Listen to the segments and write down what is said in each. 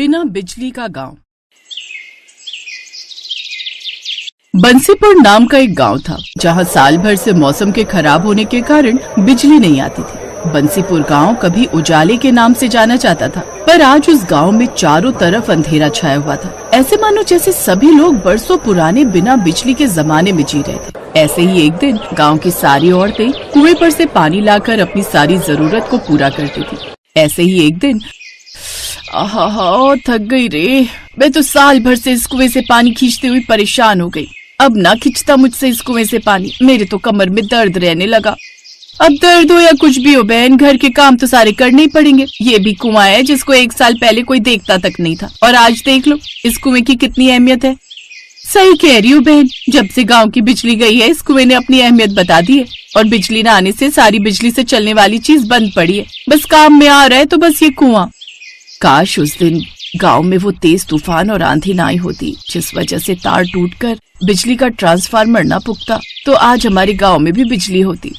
बिना बिजली का गांव। बंसीपुर नाम का एक गांव था जहां साल भर से मौसम के खराब होने के कारण बिजली नहीं आती थी। बंसीपुर गांव कभी उजाले के नाम से जाना जाता था, पर आज उस गांव में चारों तरफ अंधेरा छाया हुआ था। ऐसे मानो जैसे सभी लोग बरसों पुराने बिना बिजली के जमाने में जी रहे थे। ऐसे ही एक दिन गांव की सारी औरतें कुएं पर से पानी लाकर अपनी सारी जरूरत को पूरा करती थी। ऐसे ही एक दिन आहा, थक गई रे, मैं तो साल भर से इस कुएं से पानी खींचते हुए परेशान हो गई। अब ना खींचता मुझसे इस कुएं से पानी, मेरे तो कमर में दर्द रहने लगा। अब दर्द हो या कुछ भी हो बहन, घर के काम तो सारे करने ही पड़ेंगे। ये भी कुआं है जिसको एक साल पहले कोई देखता तक नहीं था, और आज देख लो इस कुएं की कितनी अहमियत है। सही कह रही हूँ बहन, जब से गांव की बिजली गई है इस कुएं ने अपनी अहमियत बता दी है, और बिजली न आने से सारी बिजली से चलने वाली चीज बंद पड़ी है। बस काम में आ रहा है तो बस ये कुआं। काश उस दिन गांव में वो तेज तूफान और आंधी ना आई होती जिस वजह से तार टूटकर बिजली का ट्रांसफार्मर ना पुकता, तो आज हमारे गांव में भी बिजली होती।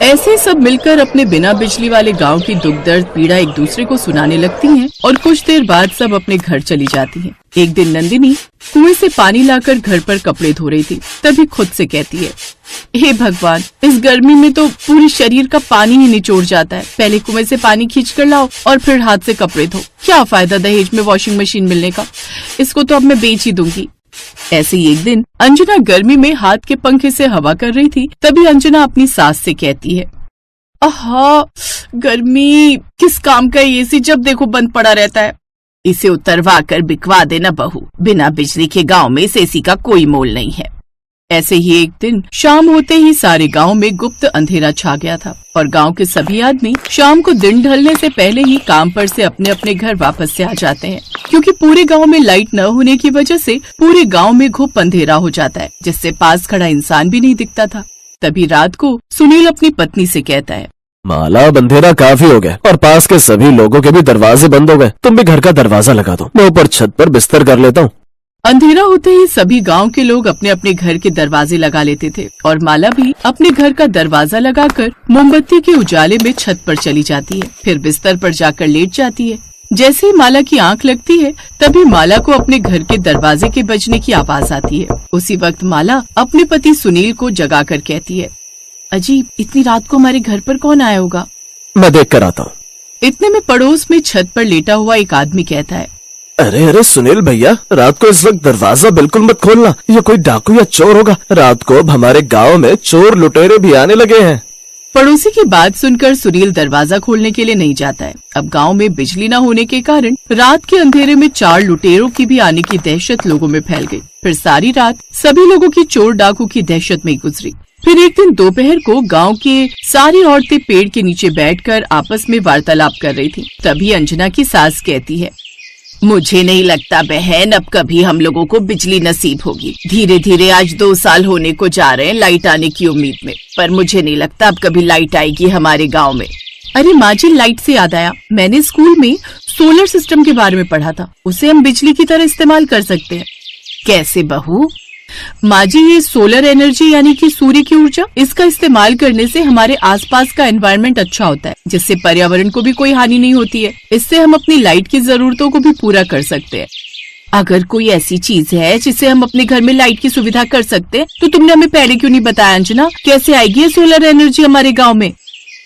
ऐसे सब मिलकर अपने बिना बिजली वाले गांव की दुख दर्द पीड़ा एक दूसरे को सुनाने लगती हैं, और कुछ देर बाद सब अपने घर चली जाती हैं। एक दिन नंदिनी कुएं से पानी लाकर घर पर कपड़े धो रही थी, तभी खुद से कहती है, हे भगवान, इस गर्मी में तो पूरे शरीर का पानी ही निचोड़ जाता है। पहले कुएं से पानी खींच कर लाओ और फिर हाथ से कपड़े धो। क्या फायदा दहेज में वॉशिंग मशीन मिलने का, इसको तो अब मैं बेच ही दूंगी। ऐसे ही एक दिन अंजना गर्मी में हाथ के पंखे से हवा कर रही थी, तभी अंजना अपनी सास से कहती है, आहा, गर्मी, किस काम का एसी जब देखो बंद पड़ा रहता है। इसे उतरवा कर बिकवा देना बहू, बिना बिजली के गांव में इस एसी का कोई मोल नहीं है। ऐसे ही एक दिन शाम होते ही सारे गांव में गुप्त अंधेरा छा गया था, और गांव के सभी आदमी शाम को दिन ढलने से पहले ही काम पर से अपने अपने घर वापस से आ जाते हैं, क्योंकि पूरे गांव में लाइट न होने की वजह से पूरे गांव में घुप अंधेरा हो जाता है, जिससे पास खड़ा इंसान भी नहीं दिखता था। तभी रात को सुनील अपनी पत्नी से कहता है, माला, अब अंधेरा काफी हो गया और पास के सभी लोगों के भी दरवाजे बंद हो गए। तुम भी घर का दरवाजा लगा दो, मैं ऊपर छत पर बिस्तर कर लेता हूँ। अंधेरा होते ही सभी गांव के लोग अपने अपने घर के दरवाजे लगा लेते थे, और माला भी अपने घर का दरवाजा लगाकर मोमबत्ती के उजाले में छत पर चली जाती है, फिर बिस्तर पर जाकर लेट जाती है। जैसे ही माला की आंख लगती है तभी माला को अपने घर के दरवाजे के बजने की आवाज आती है। उसी वक्त माला अपने पति सुनील को जगाकर कहती है, अजीब, इतनी रात को हमारे घर पर कौन आया होगा? मैं देख कर आता हूँ। इतने में पड़ोस में छत पर लेटा हुआ एक आदमी कहता है, अरे अरे सुनील भैया, रात को इस वक्त दरवाजा बिल्कुल मत खोलना, ये कोई डाकू या चोर होगा। रात को अब हमारे गांव में चोर लुटेरे भी आने लगे हैं। पड़ोसी की बात सुनकर सुनील दरवाजा खोलने के लिए नहीं जाता है। अब गांव में बिजली न होने के कारण रात के अंधेरे में 4 लुटेरों की भी आने की दहशत लोगों में फैल गई। फिर सारी रात सभी लोगों की चोर डाकू की दहशत में गुजरी। फिर एक दिन दोपहर को गांव के सारी औरतें पेड़ के नीचे बैठकर आपस में वार्तालाप कर रही थी। तभी अंजना की सास कहती है, मुझे नहीं लगता बहन अब कभी हम लोगों को बिजली नसीब होगी। धीरे धीरे आज 2 साल होने को जा रहे हैं लाइट आने की उम्मीद में, पर मुझे नहीं लगता अब कभी लाइट आएगी हमारे गांव में। अरे माँ जी, लाइट से याद आया, मैंने स्कूल में सोलर सिस्टम के बारे में पढ़ा था, उसे हम बिजली की तरह इस्तेमाल कर सकते हैं। कैसे बहू? माँ जी, ये सोलर एनर्जी यानी कि सूर्य की ऊर्जा, इसका इस्तेमाल करने से हमारे आसपास का एनवायरनमेंट अच्छा होता है, जिससे पर्यावरण को भी कोई हानि नहीं होती है। इससे हम अपनी लाइट की जरूरतों को भी पूरा कर सकते हैं। अगर कोई ऐसी चीज है जिससे हम अपने घर में लाइट की सुविधा कर सकते हैं, तो तुमने हमें पहले क्यों नहीं बताया अंजना? कैसे आएगी ये सोलर एनर्जी हमारे गाँव में?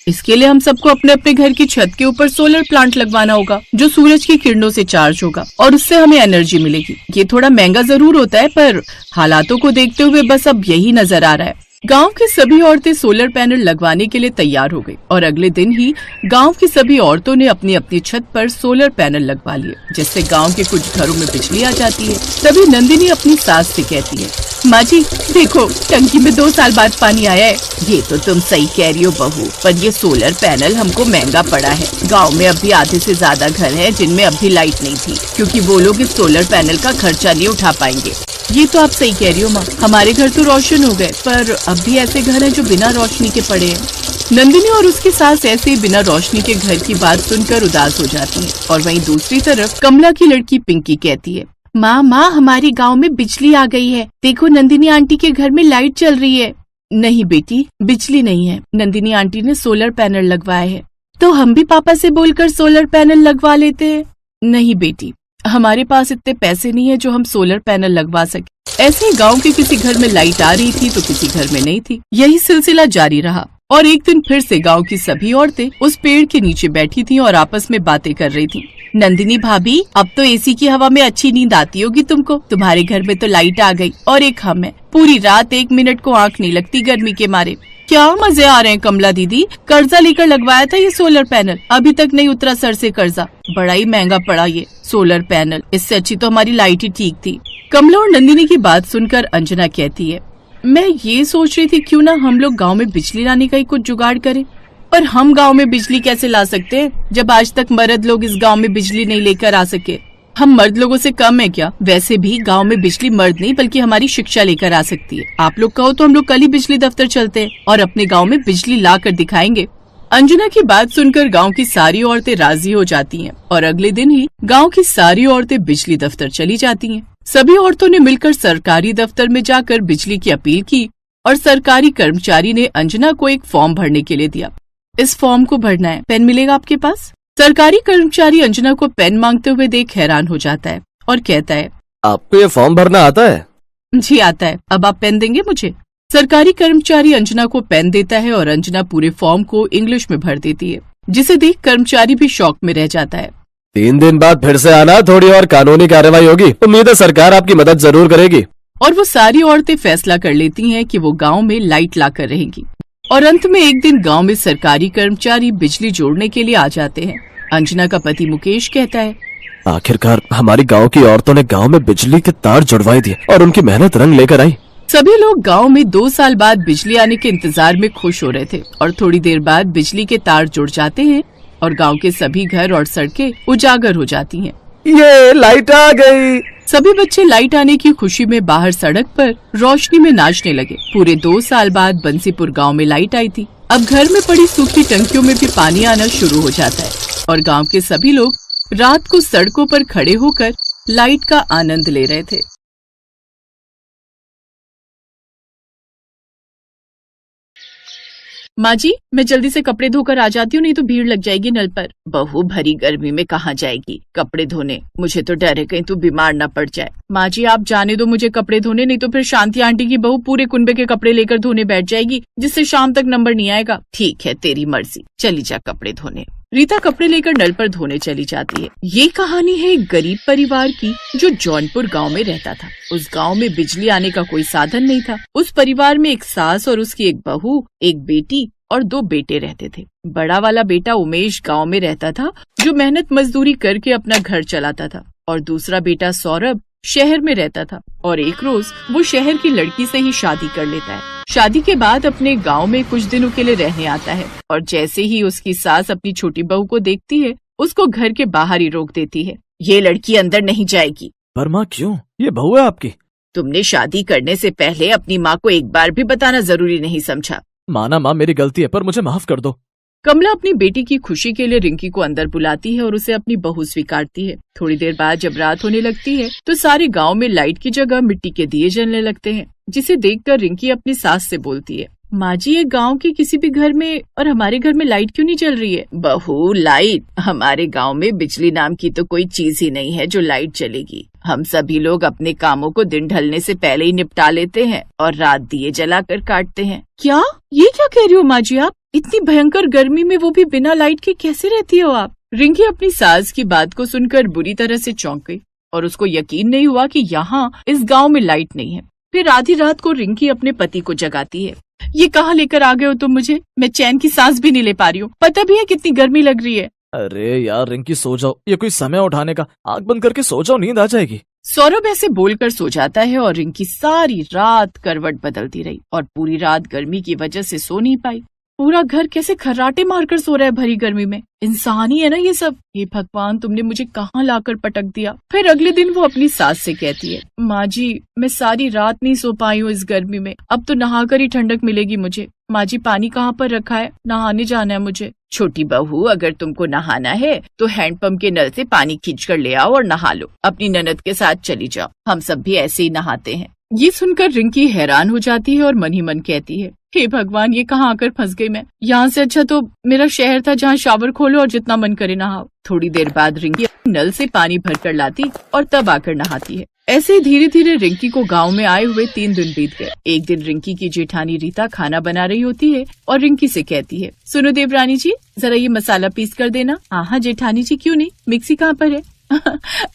इसके लिए हम सबको अपने अपने घर की छत के ऊपर सोलर प्लांट लगवाना होगा, जो सूरज की किरणों से चार्ज होगा, और उससे हमें एनर्जी मिलेगी। ये थोड़ा महंगा जरूर होता है, पर हालातों को देखते हुए बस अब यही नजर आ रहा है। गांव की सभी औरतें सोलर पैनल लगवाने के लिए तैयार हो गई, और अगले दिन ही गांव की सभी औरतों ने अपनी अपनी छत पर सोलर पैनल लगवा लिए, जिससे गांव के कुछ घरों में बिजली आ जाती है। तभी नंदिनी अपनी सास से कहती है, माँ जी देखो, टंकी में 2 साल बाद पानी आया है। ये तो तुम सही कह रही हो बहू, पर ये सोलर पैनल हमको महंगा पड़ा है। गांव में अभी आधे से ज्यादा घर हैं जिनमें अभी लाइट नहीं थी, क्योंकि वो लोग इस सोलर पैनल का खर्चा नहीं उठा पाएंगे। ये तो आप सही कह रही हो माँ, हमारे घर तो रोशन हो गए, पर अब भी ऐसे घर हैं जो बिना रोशनी के पड़े हैं। नंदिनी और उसकी सास ऐसे ही बिना रोशनी के घर की बात सुनकर उदास हो जाती है, और वहीं दूसरी तरफ कमला की लड़की पिंकी कहती है, माँ हमारे गांव में बिजली आ गई है, देखो नंदिनी आंटी के घर में लाइट चल रही है। नहीं बेटी, बिजली नहीं है, नंदिनी आंटी ने सोलर पैनल लगवाए है। तो हम भी पापा से बोलकर सोलर पैनल लगवा लेते हैं। नहीं बेटी, हमारे पास इतने पैसे नहीं है जो हम सोलर पैनल लगवा सके। ऐसे ही गांव के किसी घर में लाइट आ रही थी तो किसी घर में नहीं थी। यही सिलसिला जारी रहा और एक दिन फिर से गांव की सभी औरतें उस पेड़ के नीचे बैठी थीं और आपस में बातें कर रही थीं। नंदिनी भाभी, अब तो एसी की हवा में अच्छी नींद आती होगी तुमको। तुम्हारे घर में तो लाइट आ गई और एक हम है, पूरी रात 1 मिनट को आंख नहीं लगती गर्मी के मारे। क्या मजे आ रहे हैं कमला दीदी, कर्जा लेकर लगवाया था ये सोलर पैनल, अभी तक नहीं उतरा सर से कर्जा। बड़ा ही महंगा पड़ा ये सोलर पैनल, इससे अच्छी तो हमारी लाइट ही ठीक थी। कमला और नंदिनी की बात सुनकर अंजना कहती है, मैं ये सोच रही थी क्यों ना हम लोग गांव में बिजली लाने का ही कुछ जुगाड़ करें। पर हम गांव में बिजली कैसे ला सकते हैं जब आज तक मर्द लोग इस गांव में बिजली नहीं लेकर आ सके। हम मर्द लोगों से कम है क्या? वैसे भी गांव में बिजली मर्द नहीं बल्कि हमारी शिक्षा लेकर आ सकती है। आप लोग कहो तो हम लोग कल ही बिजली दफ्तर चलते हैं और अपने गाँव में बिजली ला कर दिखाएंगे। अंजना की बात सुनकर गांव की सारी औरतें राजी हो जाती हैं और अगले दिन ही गांव की सारी औरतें बिजली दफ्तर चली जाती हैं। सभी औरतों ने मिलकर सरकारी दफ्तर में जाकर बिजली की अपील की और सरकारी कर्मचारी ने अंजना को एक फॉर्म भरने के लिए दिया। इस फॉर्म को भरना है, पेन मिलेगा आपके पास? सरकारी कर्मचारी अंजना को पेन मांगते हुए देख हैरान हो जाता है और कहता है, आपको ये फॉर्म भरना आता है? जी आता है। अब आप पेन देंगे मुझे? सरकारी कर्मचारी अंजना को पेन देता है और अंजना पूरे फॉर्म को इंग्लिश में भर देती है, जिसे देख कर्मचारी भी शॉक में रह जाता है। 3 दिन बाद फिर से आना, थोड़ी और कानूनी कार्रवाई होगी। उम्मीद है सरकार आपकी मदद जरूर करेगी। और वो सारी औरतें फैसला कर लेती हैं कि वो गांव में लाइट लाकर रहेंगी। और अंत में एक दिन गांव में सरकारी कर्मचारी बिजली जोड़ने के लिए आ जाते हैं। अंजना का पति मुकेश कहता है, आखिरकार हमारी गांव की औरतों ने गांव में बिजली के तार जुड़वाए दिए और उनकी मेहनत रंग लेकर आई। सभी लोग गांव में 2 साल बाद बिजली आने के इंतजार में खुश हो रहे थे और थोड़ी देर बाद बिजली के तार जुड़ जाते हैं और गांव के सभी घर और सड़कें उजागर हो जाती हैं। ये लाइट आ गई। सभी बच्चे लाइट आने की खुशी में बाहर सड़क पर रोशनी में नाचने लगे। पूरे 2 साल बाद बंसीपुर गांव में लाइट आई थी। अब घर में पड़ी सूखी टंकियों में भी पानी आना शुरू हो जाता है और गांव के सभी लोग रात को सड़कों पर खड़े होकर लाइट का आनंद ले रहे थे। माँ जी, मैं जल्दी से कपड़े धोकर आ जाती हूँ, नहीं तो भीड़ लग जाएगी नल पर। बहू भरी गर्मी में कहाँ जाएगी कपड़े धोने? मुझे तो डर है कहीं तू बीमार न पड़ जाए। माँ जी आप जाने दो मुझे कपड़े धोने, नहीं तो फिर शांति आंटी की बहू पूरे कुनबे के कपड़े लेकर धोने बैठ जाएगी, जिससे शाम तक नंबर नहीं आएगा। ठीक है तेरी मर्जी, चली जा कपड़े धोने। रीता कपड़े लेकर नल पर धोने चली जाती है। ये कहानी है एक गरीब परिवार की जो जौनपुर गांव में रहता था। उस गांव में बिजली आने का कोई साधन नहीं था। उस परिवार में एक सास और उसकी एक बहू, एक बेटी और 2 बेटे रहते थे। बड़ा वाला बेटा उमेश गांव में रहता था, जो मेहनत मजदूरी करके अपना घर चलाता था, और दूसरा बेटा सौरभ शहर में रहता था और एक रोज वो शहर की लड़की से ही शादी कर लेता है। शादी के बाद अपने गांव में कुछ दिनों के लिए रहने आता है और जैसे ही उसकी सास अपनी छोटी बहू को देखती है, उसको घर के बाहर ही रोक देती है। ये लड़की अंदर नहीं जाएगी। पर माँ क्यों? ये बहू है आपकी। तुमने शादी करने से पहले अपनी माँ को एक बार भी बताना जरूरी नहीं समझा। माना माँ मेरी गलती है, पर मुझे माफ कर दो। कमला अपनी बेटी की खुशी के लिए रिंकी को अंदर बुलाती है और उसे अपनी बहू स्वीकारती है। थोड़ी देर बाद जब रात होने लगती है तो सारे गांव में लाइट की जगह मिट्टी के दिए जलने लगते हैं, जिसे देखकर रिंकी अपनी सास से बोलती है, माँ जी ये गांव के किसी भी घर में और हमारे घर में लाइट क्यों नहीं चल रही है? बहू लाइट? हमारे गांव में बिजली नाम की तो कोई चीज ही नहीं है जो लाइट चलेगी। हम सभी लोग अपने कामों को दिन ढलने से पहले ही निपटा लेते हैं और रात दिए जलाकर काटते हैं। क्या? ये क्या कह रही हो माँ जी आप? इतनी भयंकर गर्मी में वो भी बिना लाइट के कैसे रहती हो आप? रिंकी अपनी सास की बात को सुनकर बुरी तरह से चौंक गई और उसको यकीन नहीं हुआ कि यहाँ इस गांव में लाइट नहीं है। फिर आधी रात को रिंकी अपने पति को जगाती है। ये कहाँ लेकर आ गए हो तुम मुझे? मैं चैन की सांस भी नहीं ले पा रही हूँ। पता भी है कितनी गर्मी लग रही है। अरे यार रिंकी सो जाओ, ये कोई समय उठाने का? आँख बंद करके सो जाओ, नींद आ जाएगी। सौरभ ऐसे बोलकर सो जाता है और रिंकी सारी रात करवट बदलती रही और पूरी रात गर्मी की वजह से सो नहीं पाई। पूरा घर कैसे खर्राटे मारकर सो रहा है भरी गर्मी में। इंसान ही है ना ये सब। हे भगवान, तुमने मुझे कहाँ लाकर पटक दिया। फिर अगले दिन वो अपनी सास से कहती है, माँ जी मैं सारी रात नहीं सो पाई हूँ इस गर्मी में, अब तो नहाकर ही ठंडक मिलेगी मुझे। माँ जी पानी कहाँ पर रखा है? नहाने जाना है मुझे। छोटी बहू अगर तुमको नहाना है तो हैंडपंप के नल से पानी खींच कर ले आओ और नहा लो। अपनी ननद के साथ चली जाओ, हम सब भी ऐसे ही नहाते हैं। ये सुनकर रिंकी हैरान हो जाती है और मन ही मन कहती है, हे भगवान, ये कहाँ आकर फंस गई मैं। यहाँ से अच्छा तो मेरा शहर था जहाँ शावर खोलो और जितना मन करे नहाओ। थोड़ी देर बाद रिंकी नल से पानी भर कर लाती और तब आकर नहाती है। ऐसे धीरे धीरे रिंकी को गांव में आए हुए 3 दिन बीत गए। एक दिन रिंकी की जेठानी रीता खाना बना रही होती है और रिंकी से कहती है, सुनो देवरानी जी, जरा ये मसाला पीस कर देना। हाँ जेठानी जी, क्यों नहीं, मिक्सी कहाँ पर है?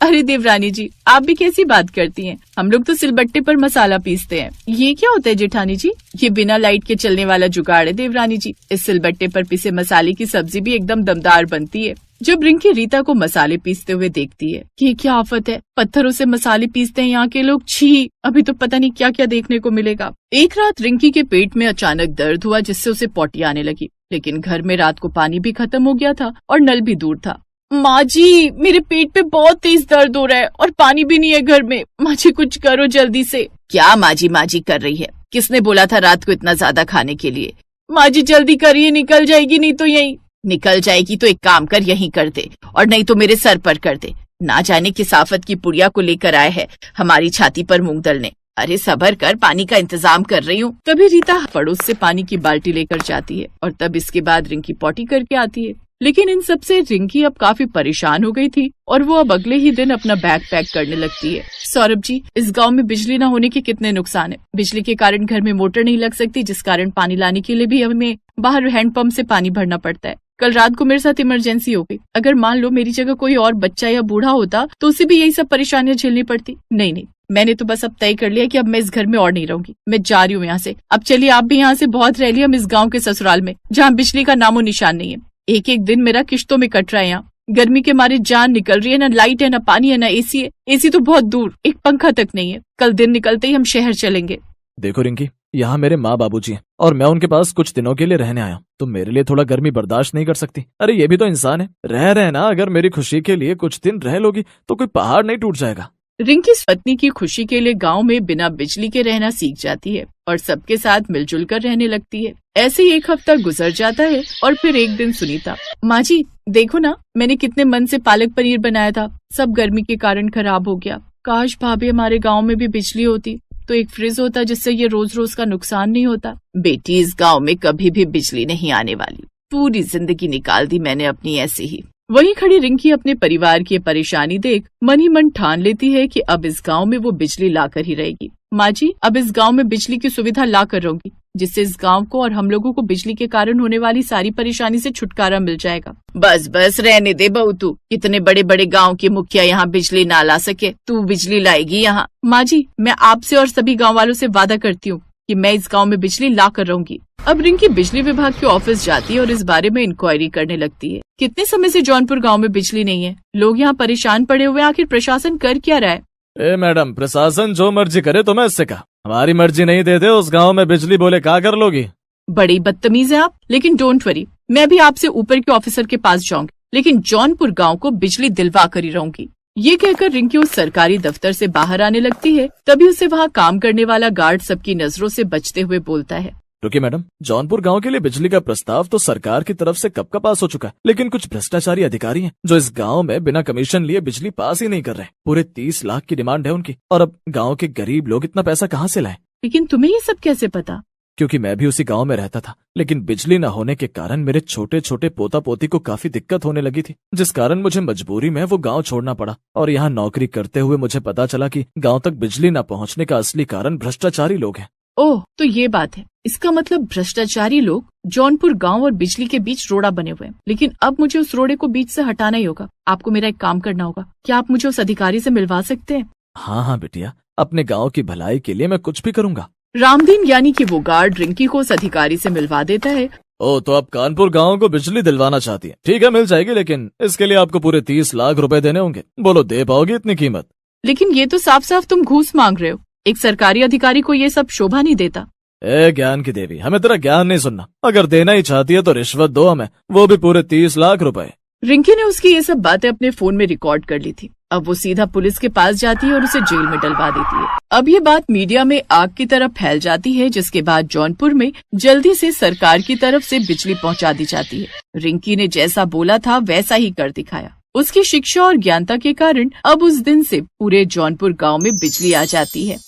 अरे देवरानी जी, आप भी कैसी बात करती हैं? हम लोग तो सिलबट्टे पर मसाला पीसते हैं। ये क्या होता है जेठानी जी? ये बिना लाइट के चलने वाला जुगाड़ है देवरानी जी। इस सिलबट्टे पर पिसे मसाले की सब्जी भी एकदम दमदार बनती है। जब रिंकी रीता को मसाले पीसते हुए देखती है कि क्या आफत है, पत्थरों से मसाले पीसते हैं यहाँ के लोग, छी, अभी तो पता नहीं क्या क्या देखने को मिलेगा। एक रात रिंकी के पेट में अचानक दर्द हुआ जिससे उसे पोटी आने लगी, लेकिन घर में रात को पानी भी खत्म हो गया था और नल भी दूर था। माँ जी, मेरे पेट पे बहुत तेज दर्द हो रहा है और पानी भी नहीं है घर में। माँ जी कुछ करो जल्दी से। क्या माँ जी कर रही है? किसने बोला था रात को इतना ज्यादा खाने के लिए? माँ जी जल्दी करिए, निकल जाएगी नहीं तो। यहीं निकल जाएगी तो एक काम कर, यहीं कर दे, और नहीं तो मेरे सर पर कर दे। ना जाने किस आफत की पुड़िया को लेकर आए है हमारी छाती पर मूंग दलने। अरे सबर कर, पानी का इंतजाम कर रही हूँ। तभी रीता पड़ोस से पानी की बाल्टी लेकर जाती है और तब इसके बाद रिंकी पॉटी करके आती है। लेकिन इन सब से रिंकी अब काफी परेशान हो गई थी और वो अब अगले ही दिन अपना बैग पैक करने लगती है। सौरभ जी, इस गांव में बिजली न होने के कितने नुकसान है। बिजली के कारण घर में मोटर नहीं लग सकती, जिस कारण पानी लाने के लिए भी हमें बाहर हैंडपंप से पानी भरना पड़ता है। कल रात को मेरे साथ इमरजेंसी हो गई। अगर मान लो मेरी जगह कोई और बच्चा या बूढ़ा होता तो उसे भी यही सब परेशानियां झेलनी पड़ती। नहीं, मैंने तो बस अब तय कर लिया कि अब मैं इस घर में और नहीं रहूंगी। मैं जा रही हूँ यहाँ से। अब चलिए आप भी यहाँ से बहुत रह लिया, हम इस गाँव के ससुराल में जहाँ बिजली का नामो निशान नहीं है। एक एक दिन मेरा किश्तों में कट रहा है। यहाँ गर्मी के मारे जान निकल रही है, ना लाइट है, ना पानी है, ना एसी है। एसी तो बहुत दूर, एक पंखा तक नहीं है। कल दिन निकलते ही हम शहर चलेंगे। देखो रिंकी, यहाँ मेरे माँ बाबूजी हैं और मैं उनके पास कुछ दिनों के लिए रहने आया। तो मेरे लिए थोड़ा गर्मी बर्दाश्त नहीं कर सकती? अरे ये भी तो इंसान है। रह रहे ना, अगर मेरी खुशी के लिए कुछ दिन रह लोगी तो कोई पहाड़ नहीं टूट जाएगा। रिंकी पत्नी की खुशी के लिए गांव में बिना बिजली के रहना सीख जाती है और सबके साथ मिलजुल कर रहने लगती है। ऐसे ही एक हफ्ता गुजर जाता है और फिर एक दिन सुनीता, माँ जी देखो ना, मैंने कितने मन से पालक पनीर बनाया था, सब गर्मी के कारण खराब हो गया। काश भाभी हमारे गाँव में भी बिजली होती तो एक फ्रिज होता जिससे ये रोज रोज का नुकसान नहीं होता। बेटी, इस गांव में कभी भी बिजली नहीं आने वाली। पूरी जिंदगी निकाल दी मैंने अपनी ऐसे ही। वहीं खड़ी रिंकी अपने परिवार की परेशानी देख मन ही मन ठान लेती है कि अब इस गांव में वो बिजली लाकर ही रहेगी। माँ जी, अब इस गांव में बिजली की सुविधा ला कर रहूंगी, जिससे इस गांव को और हम लोगों को बिजली के कारण होने वाली सारी परेशानी से छुटकारा मिल जाएगा। बस बस रहने दे बहू, तू कितने बड़े बड़े गांव के मुखिया यहाँ बिजली ना ला सके, तू बिजली लाएगी यहाँ। माँ जी, मैं आपसे और सभी गाँव वालों से वादा करती हूँ कि मैं इस गांव में बिजली ला कर रहूंगी। अब रिंकी बिजली विभाग के ऑफिस जाती है और इस बारे में इंक्वायरी करने लगती है। कितने समय से जौनपुर गांव में बिजली नहीं है, लोग यहाँ परेशान पड़े हुए, आखिर प्रशासन कर क्या रहा है? ए मैडम, प्रशासन जो मर्जी करे तो मैं इससे कहा, हमारी मर्जी नहीं देते उस गांव में बिजली, बोले क्या कर लोगी? बड़ी बदतमीज है आप। लेकिन डोंट वरी, मैं भी आपसे ऊपर के ऑफिसर के पास जाऊंगी, लेकिन जौनपुर गांव को बिजली दिलवा कर ही रहूंगी। ये कहकर रिंकी उस सरकारी दफ्तर से बाहर आने लगती है। तभी उसे वहाँ काम करने वाला गार्ड सबकी नजरों से बचते हुए बोलता है, रुकिए मैडम, जौनपुर गांव के लिए बिजली का प्रस्ताव तो सरकार की तरफ से कब का पास हो चुका है, लेकिन कुछ भ्रष्टाचारी अधिकारी हैं जो इस गांव में बिना कमीशन लिए बिजली पास ही नहीं कर रहे। पूरे 30 लाख की डिमांड है उनकी, और अब गांव के गरीब लोग इतना पैसा कहां से लाएं? लेकिन तुम्हें ये सब कैसे पता? क्योंकि मैं भी उसी गांव में रहता था, लेकिन बिजली न होने के कारण मेरे छोटे छोटे पोता पोती को काफी दिक्कत होने लगी थी, जिस कारण मुझे मजबूरी में वो गांव छोड़ना पड़ा। और यहाँ नौकरी करते हुए मुझे पता चला कि गांव तक बिजली न पहुंचने का असली कारण भ्रष्टाचारी लोग हैं। ओह, तो ये बात है। इसका मतलब भ्रष्टाचारी लोग जौनपुर गांव और बिजली के बीच रोड़ा बने हुए हैं। लेकिन अब मुझे उस रोड़े को बीच से हटाना ही होगा। आपको मेरा एक काम करना होगा। क्या आप मुझे उस अधिकारी से मिलवा सकते हैं? हाँ बिटिया, अपने गाँव की भलाई के लिए मैं कुछ भी करूँगा। रामदीन यानी कि वो गार्ड रिंकी को उस अधिकारी से मिलवा देता है। ओ, तो आप कानपुर गांव को बिजली दिलवाना चाहती हैं? ठीक है, मिल जाएगी, लेकिन इसके लिए आपको पूरे 30 लाख रुपए देने होंगे। बोलो, दे पाओगे इतनी कीमत? लेकिन ये तो साफ साफ तुम घूस मांग रहे हो। एक सरकारी अधिकारी को ये सब शोभा नहीं देता। ए ज्ञान की देवी, हमें तेरा ज्ञान नहीं सुनना। अगर देना ही चाहती है तो रिश्वत दो हमें, वो भी पूरे 30 लाख रुपए। रिंकी ने उसकी ये सब बातें अपने फोन में रिकॉर्ड कर ली थी। अब वो सीधा पुलिस के पास जाती है और उसे जेल में डलवा देती है। अब ये बात मीडिया में आग की तरह फैल जाती है, जिसके बाद जौनपुर में जल्दी से सरकार की तरफ से बिजली पहुंचा दी जाती है। रिंकी ने जैसा बोला था वैसा ही कर दिखाया। उसकी शिक्षा और ज्ञानता के कारण अब उस दिन से पूरे जौनपुर गांव में बिजली आ जाती है।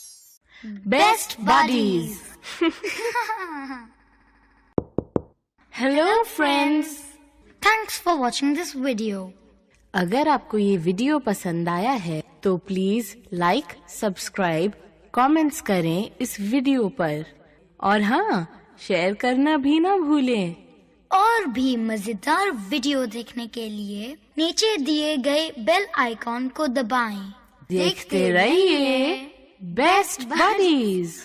Best buddies hello friends, Thanks for watching this video. अगर आपको ये वीडियो पसंद आया है तो प्लीज लाइक, सब्सक्राइब, कमेंट्स करें इस वीडियो पर और हाँ, शेयर करना भी ना भूलें। और भी मजेदार वीडियो देखने के लिए नीचे दिए गए बेल आइकॉन को दबाएं। देखते रहिए बेस्ट बडीज।